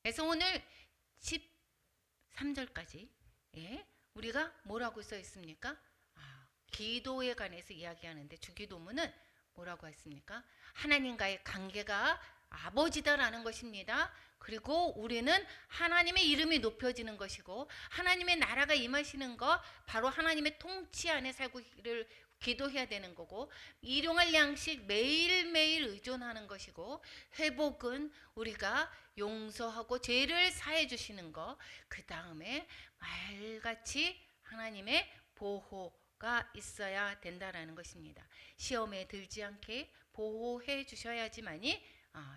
그래서 오늘 13절까지 우리가 뭐라고 써 있습니까? 기도에 관해서 이야기하는데 주기도문은 뭐라고 했습니까? 하나님과의 관계가 아버지다라는 것입니다. 그리고 우리는 하나님의 이름이 높여지는 것이고 하나님의 나라가 임하시는 것, 바로 하나님의 통치 안에 살기를 기도해야 되는 거고, 일용할 양식 매일매일 의존하는 것이고, 회복은 우리가 용서하고 죄를 사해 주시는 것, 그 다음에 말같이 하나님의 보호가 있어야 된다라는 것입니다. 시험에 들지 않게 보호해 주셔야지만이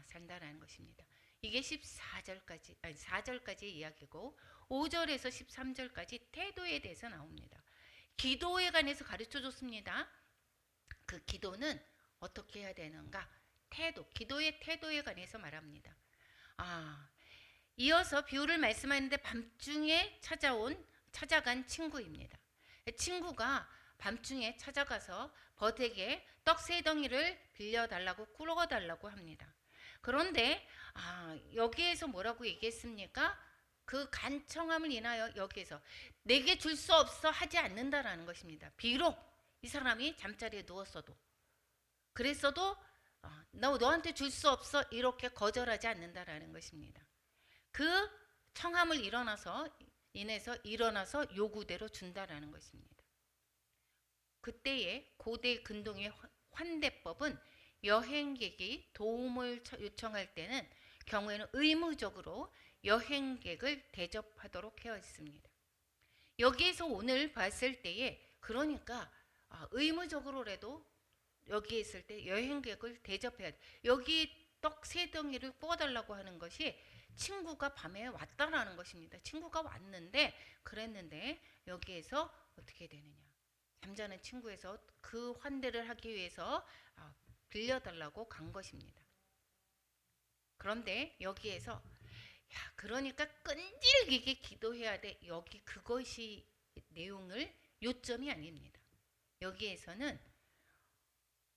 산다라는 것입니다. 이게 4절까지 이야기고, 5절에서 13절까지 태도에 대해서 나옵니다. 기도에 관해서 가르쳐 줬습니다. 그 기도는 어떻게 해야 되는가? 기도의 태도에 관해서 말합니다. 이어서 비유를 말씀하는데 밤중에 찾아간 친구입니다. 친구가 밤중에 찾아가서 벗에게 떡 3덩이를 빌려달라고 꾸러달라고 합니다. 그런데 여기에서 뭐라고 얘기했습니까? 그 간청함을 인하여 여기에서 내게 줄 수 없어 하지 않는다라는 것입니다. 비록 이 사람이 잠자리에 누웠어도, 그랬어도 너한테 줄 수 없어 이렇게 거절하지 않는다라는 것입니다. 그 청함을 인해서 일어나서 요구대로 준다라는 것입니다. 그때의 고대 근동의 환대법은 여행객이 도움을 요청할 때는 경우에는 의무적으로 여행객을 대접하도록 되어 있습니다. 여기에서 오늘 봤을 때에 그러니까 의무적으로라도 여기 있을 때 여행객을 대접해야 돼. 여기 떡 3덩이를 구워달라고 하는 것이 친구가 밤에 왔다라는 것입니다. 친구가 왔는데 그랬는데 여기에서 어떻게 되느냐? 잠자는 친구에서 그 환대를 하기 위해서 빌려달라고 간 것입니다. 그런데 여기에서 그러니까 끈질기게 기도해야 돼. 여기 그것이 내용을 요점이 아닙니다. 여기에서는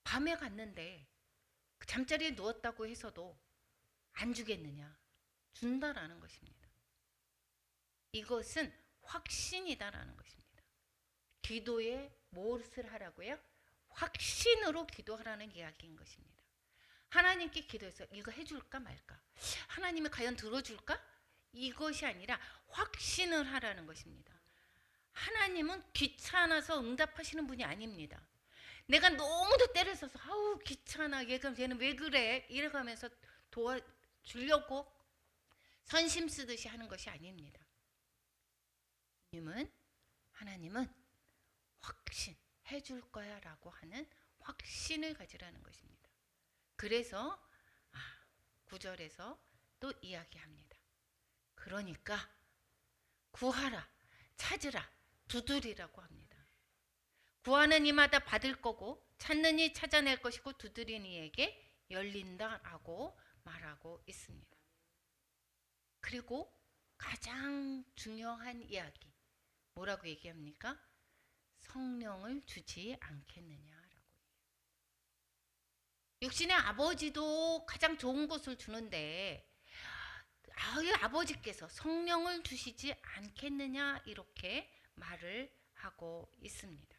밤에 갔는데 잠자리에 누웠다고 해서도 안 주겠느냐? 준다라는 것입니다. 이것은 확신이다라는 것입니다. 기도에 무엇을 하라고요? 확신으로 기도하라는 이야기인 것입니다. 하나님께 기도해서 이거 해줄까 말까? 하나님이 과연 들어줄까? 이것이 아니라 확신을 하라는 것입니다. 하나님은 귀찮아서 응답하시는 분이 아닙니다. 내가 너무도 때를 써서 귀찮아, 얘는 왜 그래? 이래가면서 도와주려고 선심 쓰듯이 하는 것이 아닙니다. 하나님은 확신, 해줄 거야 라고 하는 확신을 가지라는 것입니다. 그래서 9절에서 또 이야기합니다. 그러니까 구하라, 찾으라, 두드리라고 합니다. 구하는 이마다 받을 거고 찾는 이 찾아낼 것이고 두드리는 이에게 열린다라고 말하고 있습니다. 그리고 가장 중요한 이야기 뭐라고 얘기합니까? 성령을 주지 않겠느냐라고. 육신의 아버지도 가장 좋은 것을 주는데 아버지께서 성령을 주시지 않겠느냐 이렇게 말을 하고 있습니다.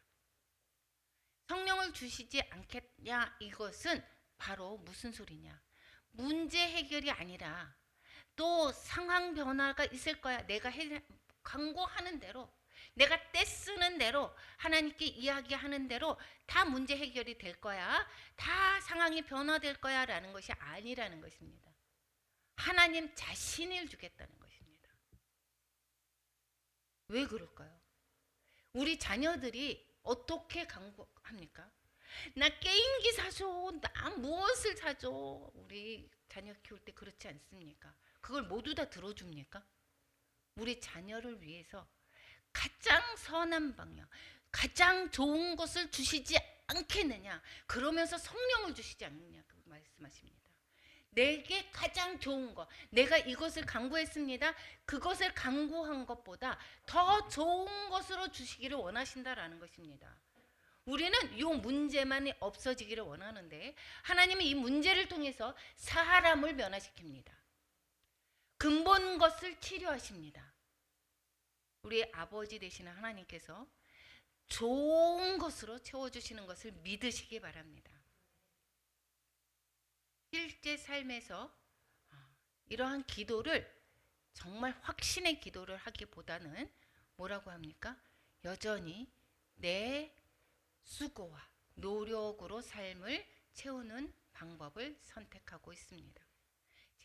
성령을 주시지 않겠냐, 이것은 바로 무슨 소리냐? 문제 해결이 아니라 또 상황 변화가 있을 거야. 내가 강구하는 대로, 내가 떼쓰는 대로, 하나님께 이야기하는 대로 다 문제 해결이 될 거야. 다 상황이 변화될 거야 라는 것이 아니라는 것입니다. 하나님 자신을 주겠다는 것입니다. 왜 그럴까요? 우리 자녀들이 어떻게 강구합니까? 나 게임기 사줘, 나 무엇을 사줘. 우리 자녀 키울 때 그렇지 않습니까? 그걸 모두 다 들어줍니까? 우리 자녀를 위해서 가장 선한 방향, 가장 좋은 것을 주시지 않겠느냐, 그러면서 성령을 주시지 않느냐 그 말씀하십니다. 내게 가장 좋은 것, 내가 이것을 간구했습니다. 그것을 간구한 것보다 더 좋은 것으로 주시기를 원하신다라는 것입니다. 우리는 이 문제만이 없어지기를 원하는데 하나님은 이 문제를 통해서 사람을 변화시킵니다. 근본 것을 치료하십니다. 우리 아버지 되시는 하나님께서 좋은 것으로 채워주시는 것을 믿으시기 바랍니다. 실제 삶에서 이러한 기도를 정말 확신의 기도를 하기보다는 뭐라고 합니까? 여전히 내 수고와 노력으로 삶을 채우는 방법을 선택하고 있습니다.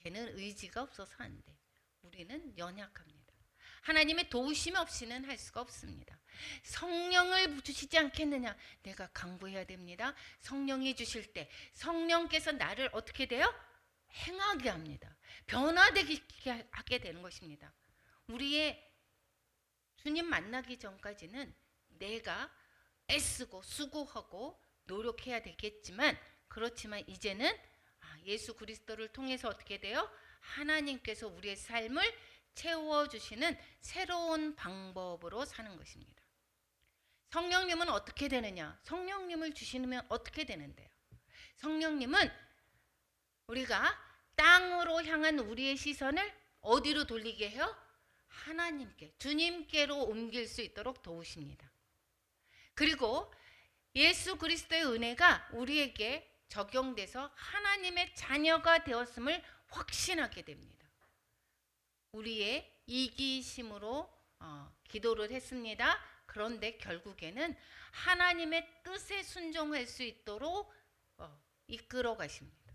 쟤는 의지가 없어서 안 돼. 우리는 연약합니다. 하나님의 도우심 없이는 할 수가 없습니다. 성령을 주시지 않겠느냐? 내가 강구해야 됩니다. 성령이 주실 때 성령께서 나를 어떻게 돼요? 행하게 합니다. 변화되게 하게 되는 것입니다. 우리의 주님 만나기 전까지는 내가 애쓰고 수고하고 노력해야 되겠지만, 그렇지만 이제는 예수 그리스도를 통해서 어떻게 돼요? 하나님께서 우리의 삶을 채워주시는 새로운 방법으로 사는 것입니다. 성령님은 어떻게 되느냐? 성령님을 주시면 어떻게 되는데요? 성령님은 우리가 땅으로 향한 우리의 시선을 어디로 돌리게 해요? 하나님께, 주님께로 옮길 수 있도록 도우십니다. 그리고 예수 그리스도의 은혜가 우리에게 적용돼서 하나님의 자녀가 되었음을 확신하게 됩니다. 우리의 이기심으로 기도를 했습니다. 그런데 결국에는 하나님의 뜻에 순종할 수 있도록 이끌어 가십니다.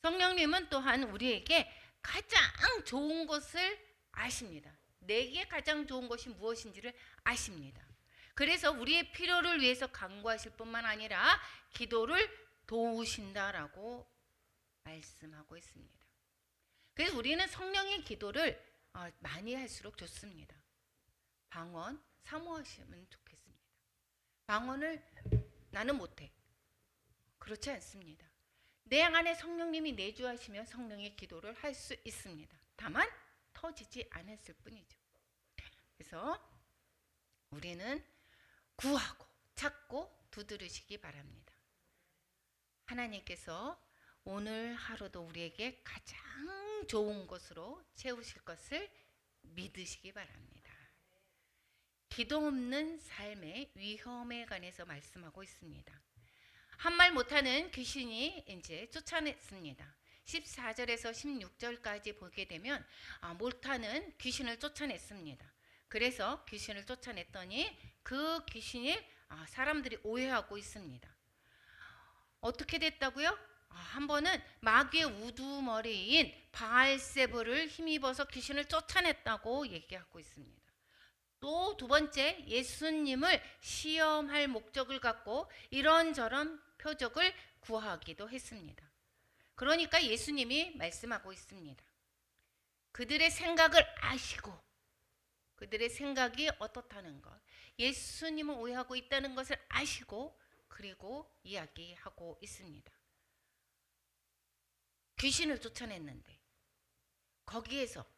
성령님은 또한 우리에게 가장 좋은 것을 아십니다. 내게 가장 좋은 것이 무엇인지를 아십니다. 그래서 우리의 필요를 위해서 간구하실 뿐만 아니라 기도를 도우신다라고 말씀하고 있습니다. 그래서 우리는 성령의 기도를 많이 할수록 좋습니다. 방언 사모하시면 좋겠습니다. 방언을 나는 못해. 그렇지 않습니다. 내 안에 성령님이 내주하시면 성령의 기도를 할 수 있습니다. 다만 터지지 않았을 뿐이죠. 그래서 우리는 구하고 찾고 두드리시기 바랍니다. 하나님께서 오늘 하루도 우리에게 가장 좋은 것으로 채우실 것을 믿으시기 바랍니다. 기도 없는 삶의 위험에 관해서 말씀하고 있습니다. 한 말 못하는 귀신이 이제 쫓아냈습니다. 14절에서 16절까지 보게 되면 못하는 귀신을 쫓아냈습니다. 그래서 귀신을 쫓아냈더니 그 귀신이 사람들이 오해하고 있습니다. 어떻게 됐다고요? 한 번은 마귀의 우두머리인 바알세불을 힘입어서 귀신을 쫓아냈다고 얘기하고 있습니다. 또 두 번째, 예수님을 시험할 목적을 갖고 이런저런 표적을 구하기도 했습니다. 그러니까 예수님이 말씀하고 있습니다. 그들의 생각을 아시고 그들의 생각이 어떻다는 것, 예수님을 오해하고 있다는 것을 아시고 그리고 이야기하고 있습니다. 귀신을 쫓아냈는데 거기에서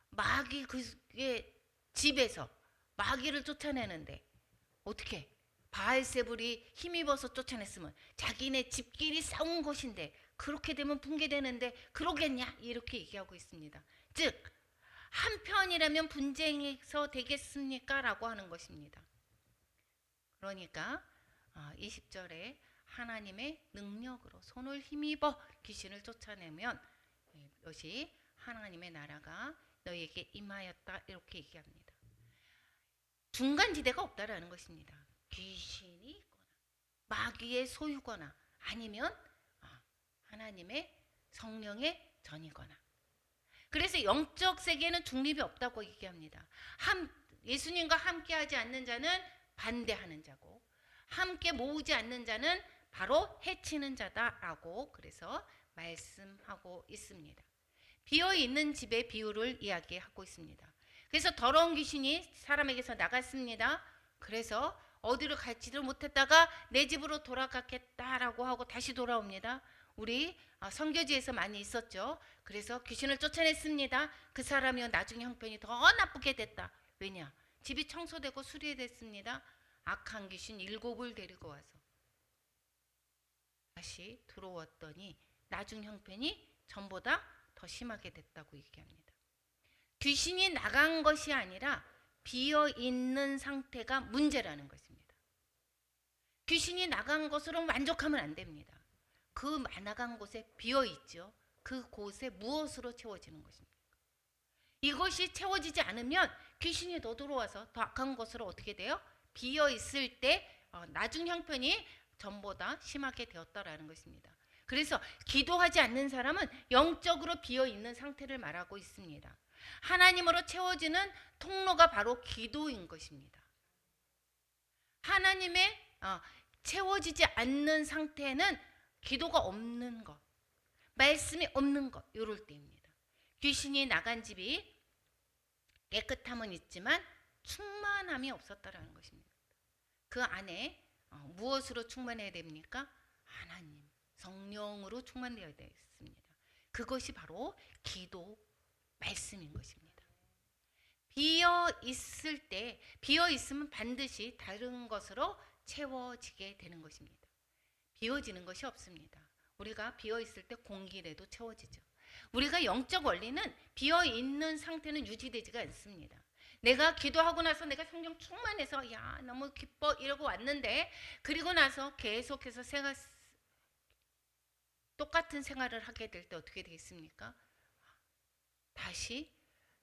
마귀 그의 집에서 마귀를 쫓아내는데 어떻게 바알세불이 힘입어서 쫓아냈으면 자기네 집끼리 싸운 것인데 그렇게 되면 붕괴되는데 그러겠냐 이렇게 얘기하고 있습니다. 즉 한편이라면 분쟁에서 되겠습니까? 라고 하는 것입니다. 그러니까 20절에 하나님의 능력으로 손을 힘입어 귀신을 쫓아내면 이것이 하나님의 나라가 너희에게 임하였다 이렇게 얘기합니다. 중간지대가 없다라는 것입니다. 귀신이 있거나 마귀의 소유거나 아니면 하나님의 성령의 전이거나. 그래서 영적 세계는 중립이 없다고 얘기합니다. 예수님과 함께하지 않는 자는 반대하는 자고 함께 모으지 않는 자는 바로 해치는 자다라고 그래서 말씀하고 있습니다. 비어있는 집의 비유를 이야기하고 있습니다. 그래서 더러운 귀신이 사람에게서 나갔습니다. 그래서 어디로 갈지도 못했다가 내 집으로 돌아가겠다라고 하고 다시 돌아옵니다. 우리 선교지에서 많이 있었죠. 그래서 귀신을 쫓아냈습니다. 그 사람이 나중에 형편이 더 나쁘게 됐다. 왜냐? 집이 청소되고 수리됐습니다. 악한 귀신 7을 데리고 와서 다시 들어왔더니 나중 형편이 전보다 더 심하게 됐다고 얘기합니다. 귀신이 나간 것이 아니라 비어 있는 상태가 문제라는 것입니다. 귀신이 나간 것으로 만족하면 안 됩니다. 그 나간 곳에 비어 있죠. 그 곳에 무엇으로 채워지는 것입니까? 이것이 채워지지 않으면 귀신이 더 들어와서 더 악한 것으로 어떻게 돼요? 비어 있을 때 나중 형편이 전보다 심하게 되었다라는 것입니다. 그래서 기도하지 않는 사람은 영적으로 비어 있는 상태를 말하고 있습니다. 하나님으로 채워지는 통로가 바로 기도인 것입니다. 하나님의 채워지지 않는 상태는 기도가 없는 것, 말씀이 없는 것, 이럴 때입니다. 귀신이 나간 집이 깨끗함은 있지만 충만함이 없었다라는 것입니다. 그 안에 무엇으로 충만해야 됩니까? 하나님, 성령으로 충만되어야 되겠습니다. 그것이 바로 기도, 말씀인 것입니다. 비어 있을 때, 비어 있으면 반드시 다른 것으로 채워지게 되는 것입니다. 비워지는 것이 없습니다. 우리가 비어 있을 때 공기라도 채워지죠. 우리가 영적 원리는 비어 있는 상태는 유지되지가 않습니다. 내가 기도하고 나서 내가 성령 충만해서 야 너무 기뻐 이러고 왔는데, 그리고 나서 계속해서 똑같은 생활을 하게 될 때 어떻게 되겠습니까? 다시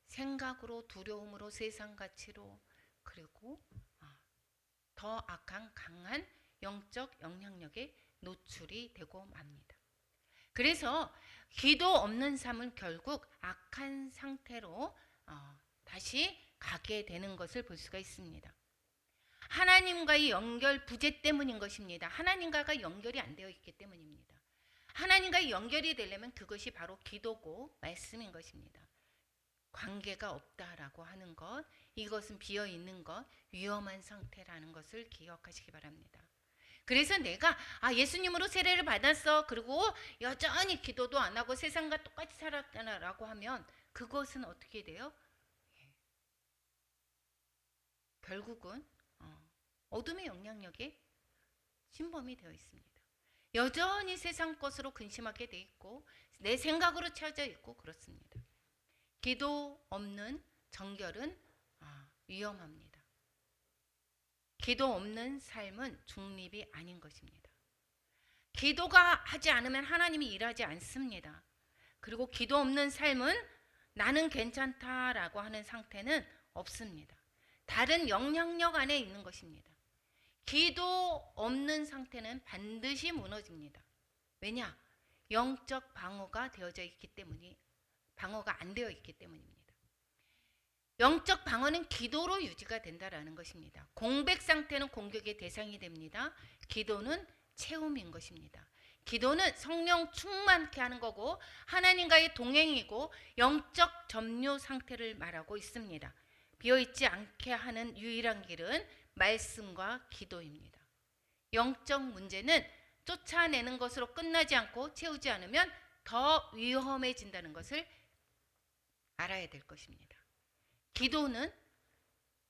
생각으로, 두려움으로, 세상 가치로, 그리고 더 악한 강한 영적 영향력에 노출이 되고 맙니다. 그래서 기도 없는 삶은 결국 악한 상태로 다시 가게 되는 것을 볼 수가 있습니다. 하나님과의 연결 부재 때문인 것입니다. 하나님과가 연결이 안 되어 있기 때문입니다. 하나님과 연결이 되려면 그것이 바로 기도고 말씀인 것입니다. 관계가 없다라고 하는 것, 이것은 비어 있는 것, 위험한 상태라는 것을 기억하시기 바랍니다. 그래서 내가 예수님으로 세례를 받았어, 그리고 여전히 기도도 안 하고 세상과 똑같이 살았다라고 하면 그것은 어떻게 돼요? 결국은 어둠의 영향력에 침범이 되어 있습니다. 여전히 세상 것으로 근심하게 돼 있고 내 생각으로 채워져 있고 그렇습니다. 기도 없는 정결은 위험합니다. 기도 없는 삶은 중립이 아닌 것입니다. 기도가 하지 않으면 하나님이 일하지 않습니다. 그리고 기도 없는 삶은 나는 괜찮다라고 하는 상태는 없습니다. 다른 영향력 안에 있는 것입니다. 기도 없는 상태는 반드시 무너집니다. 왜냐? 영적 방어가 되어져 있기 때문이, 방어가 안 되어 있기 때문입니다. 영적 방어는 기도로 유지가 된다라는 것입니다. 공백 상태는 공격의 대상이 됩니다. 기도는 채움인 것입니다. 기도는 성령 충만케 하는 거고 하나님과의 동행이고 영적 점유 상태를 말하고 있습니다. 비어있지 않게 하는 유일한 길은 말씀과 기도입니다. 영적 문제는 쫓아내는 것으로 끝나지 않고 채우지 않으면 더 위험해진다는 것을 알아야 될 것입니다. 기도는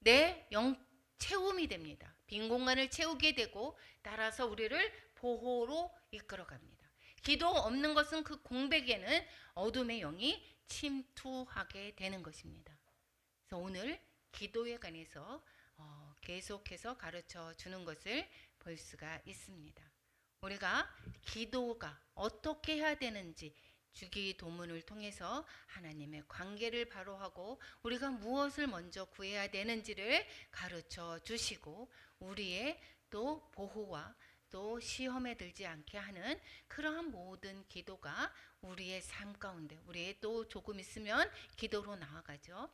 내 영 채움이 됩니다. 빈 공간을 채우게 되고 따라서 우리를 보호로 이끌어갑니다. 기도 없는 것은 그 공백에는 어둠의 영이 침투하게 되는 것입니다. 그래서 오늘 기도에 관해서 계속해서 가르쳐 주는 것을 볼 수가 있습니다. 우리가 기도가 어떻게 해야 되는지 주기도문을 통해서 하나님의 관계를 바로하고 우리가 무엇을 먼저 구해야 되는지를 가르쳐 주시고 우리의 또 보호와 또 시험에 들지 않게 하는 그러한 모든 기도가 우리의 삶 가운데, 우리의 또 조금 있으면 기도로 나아가죠.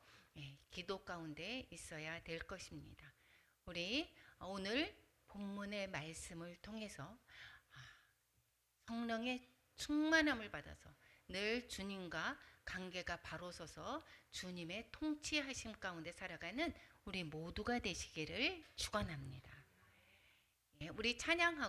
기도 가운데 있어야 될 것입니다. 우리 오늘 본문의 말씀을 통해서 성령의 충만함을 받아서 늘 주님과 관계가 바로 서서 주님의 통치하심 가운데 살아가는 우리 모두가 되시기를 축원합니다. 우리 찬양하고